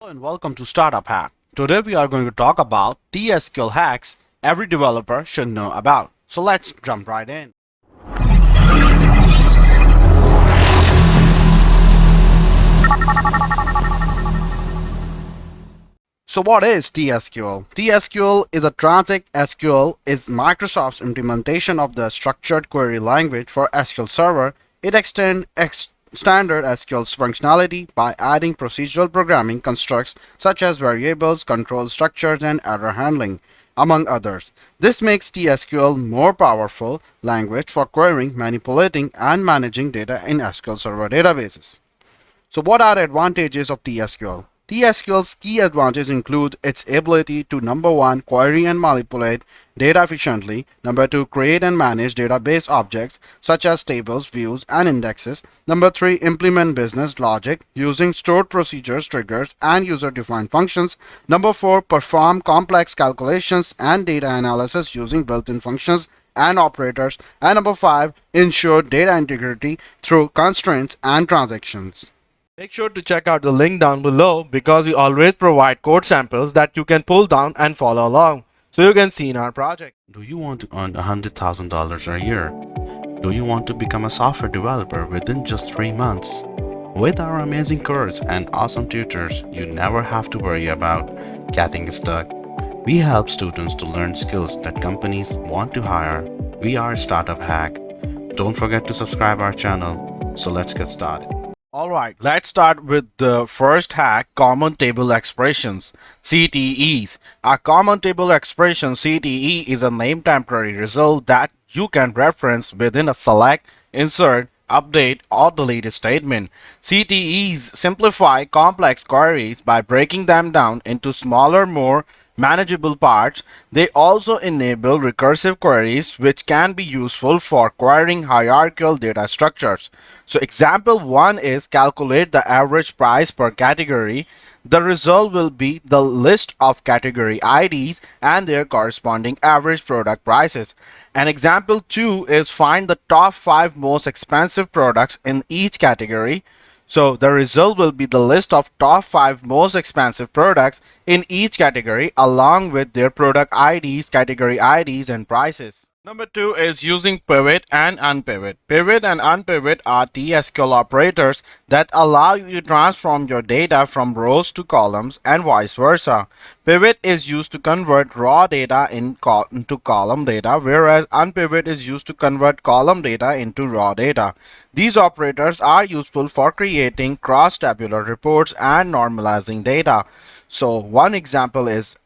And welcome to Startup Hack. Today we are going to talk about T-SQL hacks every developer should know about. So let's jump right in. So what is T-SQL? T-SQL is a Transact-SQL is Microsoft's implementation of the structured query language for SQL Server. It extends standard SQL's functionality by adding procedural programming constructs such as variables, control structures, and error handling, among others. This makes T-SQL more powerful language for querying, manipulating, and managing data in SQL Server databases. So what are the advantages of T-SQL? T-SQL's key advantages include its ability to number 1, query and manipulate data efficiently, number 2, create and manage database objects such as tables, views, and indexes, number 3, implement business logic using stored procedures, triggers, and user-defined functions, number 4, perform complex calculations and data analysis using built-in functions and operators, and number 5, ensure data integrity through constraints and transactions. Make sure to check out the link down below because we always provide code samples that you can pull down and follow along so you can see in our project. Do you want to earn $100,000 a year? Do you want to become a software developer within just 3 months? With our amazing course and awesome tutors, you never have to worry about getting stuck. We help students to learn skills that companies want to hire. We are Startup Hack. Don't forget to subscribe our channel. So let's get started. Alright, let's start with the first hack, Common Table Expressions, CTEs. A Common Table Expression CTE is a named temporary result that you can reference within a select, insert, update, or delete statement. CTEs simplify complex queries by breaking them down into smaller, more manageable parts. They also enable recursive queries, which can be useful for querying hierarchical data structures. So example 1 is calculate the average price per category. The result will be the list of category IDs and their corresponding average product prices. And example 2 is find the top 5 most expensive products in each category. So the result will be the list of top 5 most expensive products in each category along with their product IDs, category IDs, and prices. Number 2 is using pivot and unpivot. Pivot and unpivot are T-SQL operators that allow you to transform your data from rows to columns and vice versa. Pivot is used to convert raw data into column data, whereas unpivot is used to convert column data into raw data. These operators are useful for creating cross-tabular reports and normalizing data. So one example is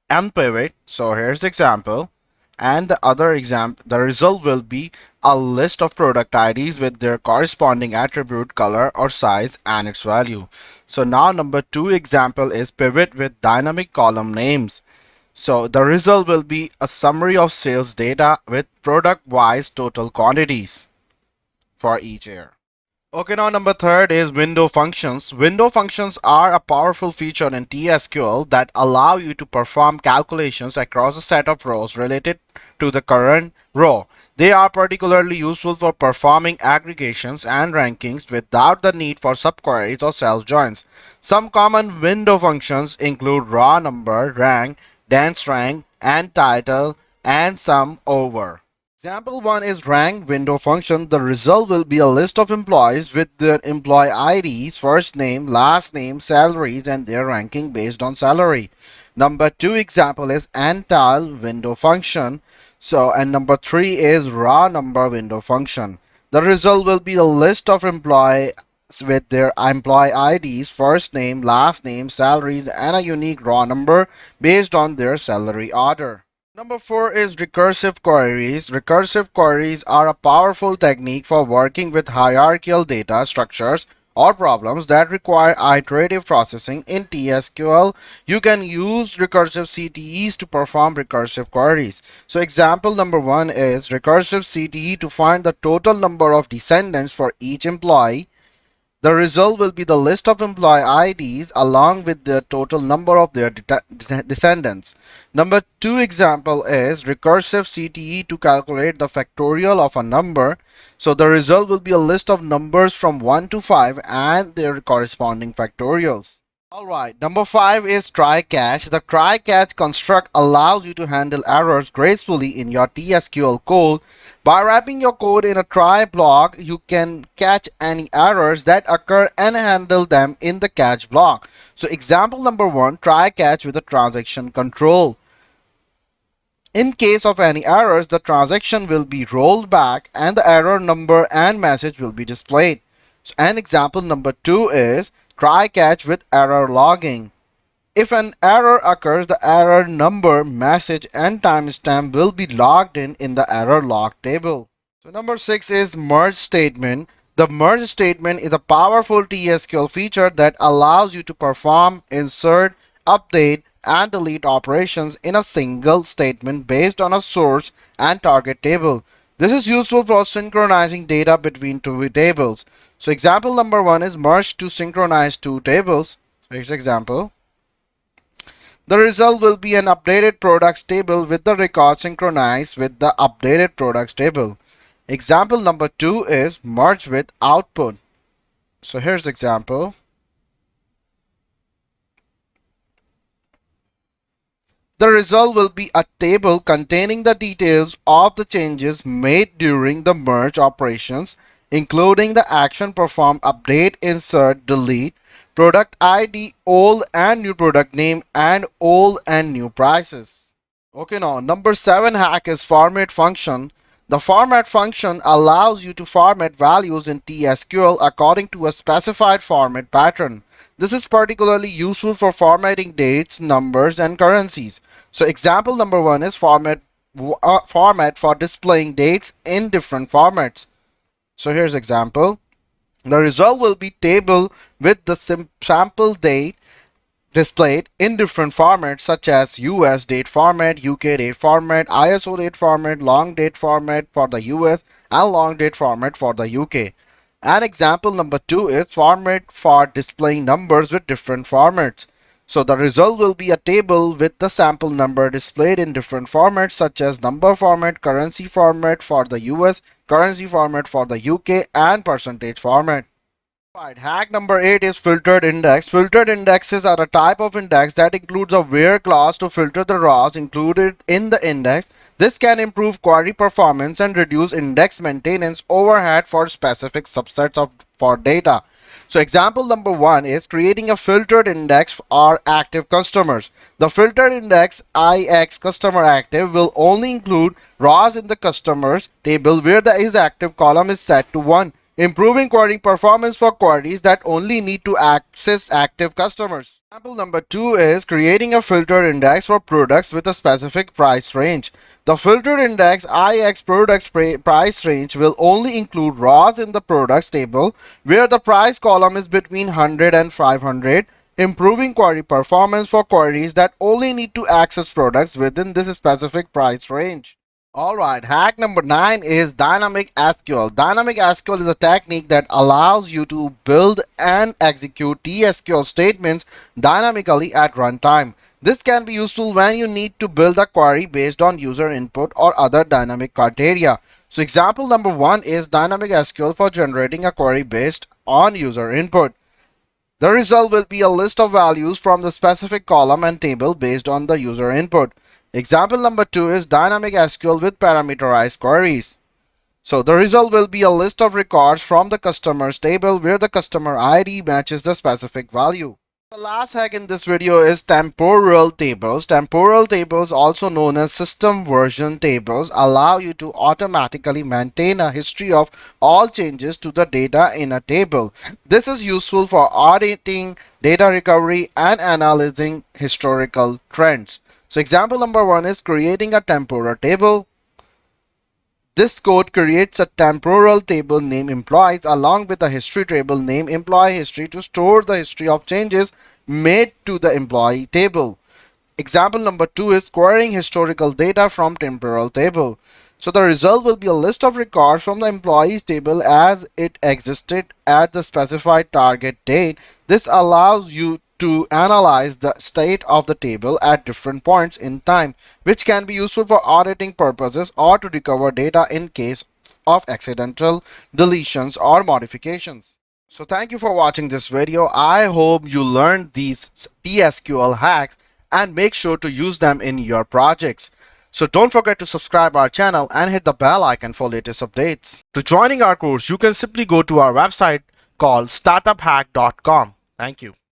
unpivot. So here's the example. And the other example, the result will be a list of product IDs with their corresponding attribute, color, or size, and its value. So now number 2 example is pivot with dynamic column names. So the result will be a summary of sales data with product-wise total quantities for each year. Okay, now number 3 is window functions. Window functions are a powerful feature in T-SQL that allow you to perform calculations across a set of rows related to the current row. They are particularly useful for performing aggregations and rankings without the need for subqueries or cell joins. Some common window functions include raw number, rank, dense rank, and title, and sum over. Example 1 is rank window function. The result will be a list of employees with their employee IDs, first name, last name, salaries, and their ranking based on salary. Number 2 example is antile window function. And number 3 is raw number window function. The result will be a list of employees with their employee IDs, first name, last name, salaries, and a unique raw number based on their salary order. Number 4 is recursive queries. Recursive queries are a powerful technique for working with hierarchical data structures or problems that require iterative processing. In T-SQL, you can use recursive CTEs to perform recursive queries. So example number 1 is recursive CTE to find the total number of descendants for each employee. The result will be the list of employee IDs along with the total number of their descendants. Number 2 example is recursive CTE to calculate the factorial of a number. So the result will be a list of numbers from 1 to 5 and their corresponding factorials. Alright, number 5 is try catch. The try catch construct allows you to handle errors gracefully in your TSQL code. By wrapping your code in a try block, you can catch any errors that occur and handle them in the catch block. So example number 1, try catch with a transaction control. In case of any errors, the transaction will be rolled back and the error number and message will be displayed. So, and example number 2 is try catch with error logging. If an error occurs, the error number, message and timestamp will be logged in the error log table. So number 6 is merge statement. The merge statement is a powerful TSQL feature that allows you to perform, insert, update, and delete operations in a single statement based on a source and target table. This is useful for synchronizing data between two tables. So example number 1 is merge to synchronize two tables. So here's example. The result will be an updated products table with the record synchronized with the updated products table. Example number 2 is merge with output. So here's example. The result will be a table containing the details of the changes made during the merge operations, including the action performed, update, insert, delete, product ID, old and new product name, and old and new prices. Okay, now number 7 hack is format function. The format function allows you to format values in TSQL according to a specified format pattern. This is particularly useful for formatting dates, numbers, and currencies. So example number 1 is format for displaying dates in different formats. So here's example. The result will be table with the sample date displayed in different formats such as US date format, UK date format, ISO date format, long date format for the US, and long date format for the UK. And example number 2 is format for displaying numbers with different formats. So the result will be a table with the sample number displayed in different formats such as number format, currency format for the US, currency format for the UK, and percentage format. Right, hack number 8 is filtered index. Filtered indexes are a type of index that includes a where clause to filter the rows included in the index. This can improve query performance and reduce index maintenance overhead for specific subsets of for data. So example number 1 is creating a filtered index for active customers. The filtered index IX customer active will only include rows in the customers table where the is active column is set to 1, improving query performance for queries that only need to access active customers. Example number 2 is creating a filter index for products with a specific price range. The filtered index IX products price range will only include rows in the products table where the price column is between 100 and 500, improving query performance for queries that only need to access products within this specific price range. Alright, hack number 9 is dynamic SQL. Dynamic SQL is a technique that allows you to build and execute TSQL statements dynamically at runtime. This can be useful when you need to build a query based on user input or other dynamic criteria. So example number 1 is dynamic SQL for generating a query based on user input. The result will be a list of values from the specific column and table based on the user input. Example number 2 is dynamic SQL with parameterized queries. So the result will be a list of records from the customers table where the customer ID matches the specific value. The last hack in this video is temporal tables. Temporal tables, also known as system version tables, allow you to automatically maintain a history of all changes to the data in a table. This is useful for auditing, data recovery, and analyzing historical trends. So example number 1 is creating a temporal table. This code creates a temporal table named employees along with a history table named employee history to store the history of changes made to the employee table. Example number 2 is querying historical data from temporal table. So the result will be a list of records from the employees table as it existed at the specified target date. This allows you to analyze the state of the table at different points in time, which can be useful for auditing purposes or to recover data in case of accidental deletions or modifications. So thank you for watching this video. I hope you learned these TSQL hacks and make sure to use them in your projects. So don't forget to subscribe our channel and hit the bell icon for latest updates. To joining our course, you can simply go to our website called startuphack.com. Thank you.